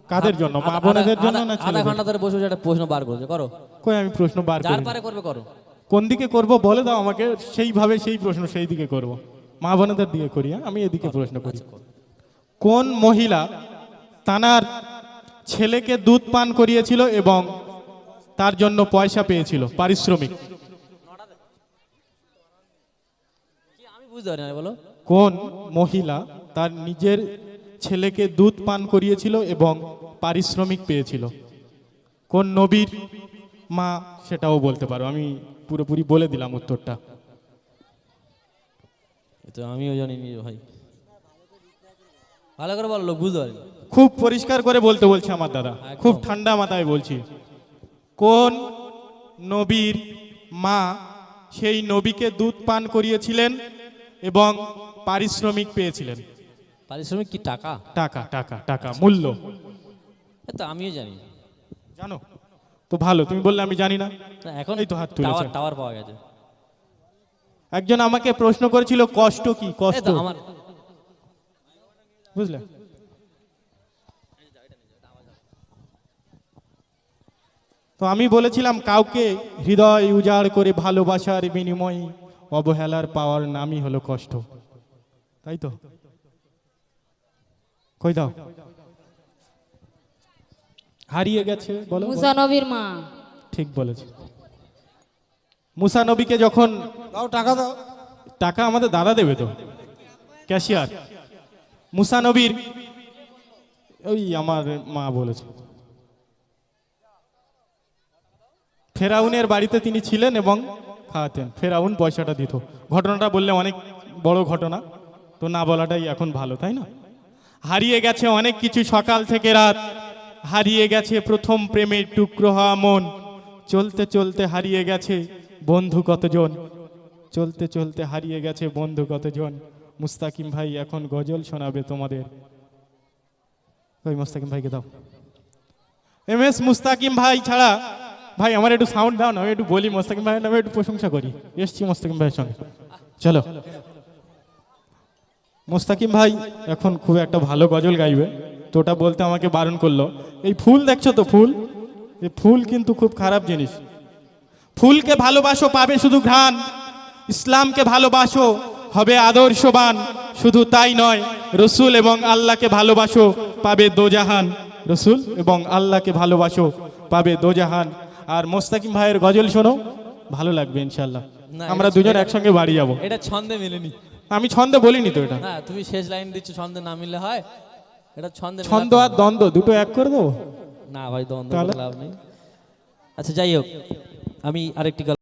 কাদের জন্য? মা বোনেদের জন্য না আধা ছেলেদের? ঘন্টা ধরে বসে বসে একটা প্রশ্ন বার করছে, করো। কই আমি প্রশ্ন বার যার করি? পারে করবে করো। কোন দিকে করব বলে দাও আমাকে, সেইভাবে সেই প্রশ্ন সেই দিকে করব। মা বোনেদের দিকে করি, হ্যাঁ? আমি এদিকে প্রশ্ন করি। কোন মহিলা তানার ছেলেকে দুধ পান করিয়েছিল এবং তার জন্য পয়সা পেয়েছিল, পারিশ্রমিক? আমি বুঝতে পারি না, বলো। কোন মহিলা তার নিজের ছেলেকে দুধ পান করিয়েছিল এবং পারিশ্রমিক পেয়েছিল? কোন নবীর মা সেটাও বলতে পারো, আমি পুরোপুরি বলে দিলাম উত্তরটা। তো আমিও জানি নি ভাই, ভালো করে বলো, লোক বুঝতে পারি। খুব পরিষ্কার করে বলতে বলছে আমার দাদা, খুব ঠান্ডা মাথায় বলছি। কোন নবীর মা সেই নবীকে দুধ পান করিয়েছিলেন এবং পারিশ্রমিক পেয়েছিলেন? পারিশ্রমিক কি টাকা? টাকা, টাকা, টাকা, মূল্য। তো আমিও জানি। জানো তো ভালো, তুমি বললে আমি জানি না। না, এখন এই তো হাত তুলেছে। টাওয়ার টাওয়ার পাওয়া গেছে। একজন আমাকে প্রশ্ন করেছিল কষ্ট কি, এই কষ্ট, তো আমার বুঝলে? তো আমি বলেছিলাম কাউকে হৃদয় উজাড় করে ভালোবাসার বিনিময়ে অবহেলার পাওয়ার নামই হলো কষ্ট, তাই তো? কই দাও, হারিয়ে গেছে, বলো। মুসা নবীর মা। ঠিক বলেছে। মুসা নবীকে যখন দাও টাকা দাও। টাকা আমাদের দাদা দেবে তো, ক্যাশিয়ার। মুসা নবীর ওই আমার মা বলেছে, ফেরাউনের বাড়িতে তিনি ছিলেন এবং খাওয়াতেন, ফেরাউন পয়সাটা দিত। ঘটনাটা বললে অনেক বড় ঘটনা, তো না বলাটাই এখন ভালো, তাই না? হারিয়ে গেছে অনেক কিছু সকাল থেকে রাত, হারিয়ে গেছে প্রথম প্রেমের টুকরো হওয়া মন, চলতে চলতে হারিয়ে গেছে বন্ধু কতজন, চলতে চলতে হারিয়ে গেছে বন্ধু কতজন। মুস্তাকিম ভাই এখন গজল শোনাবে তোমাদের। ওই মুস্তাকিম ভাইকে দাও। এমএস মুস্তাকিম ভাই ছাড়া, ভাই আমার একটু সাউন্ড দাও না, আমি একটু বলি মুস্তাকিম ভাইয়ের নামে একটু প্রশংসা করি। এসছি মুস্তাকিম ভাইয়ের সঙ্গে, চলো। মুস্তাকিম ভাই এখন খুব একটা ভালো গজল গাইবে, তো ওটা বলতে আমাকে বারণ করলো। এই ফুল দেখছো তো, ফুল, এই ফুল কিন্তু খুব খারাপ জিনিস। ফুলকে ভালোবাসো পাবে শুধু ঘ্রাণ, ইসলামকে ভালোবাসো হবে আদর্শবান। শুধু তাই নয়, রসুল এবং আল্লাহকে ভালোবাসো পাবে দোজাহান, রসুল এবং আল্লাহকে ভালোবাসো পাবে দোজাহান। আর মোস্তাকিম ভাইয়ের গজল শোনো, ভালো লাগবে ইনশাল্লাহ। না, আমরা এটা- দুজন এটা- একসঙ্গে বাড়ি যাব। এটা ছন্দে মিলেনি। আমি ছন্দে বলিনি তো এটা। না, তুমি শেষ লাইন দিচ্ছ, ছন্দে না মিললে হয়? এটা ছন্দে ছন্দ মেলাতে আর দ্বন্দ্ব দুটো এক করে দেবো। হবে। না ভাই, দ্বন্দ্ব তাহলে? করে লাভ নেই। আচ্ছা যাই হোক, আমি আরেকটি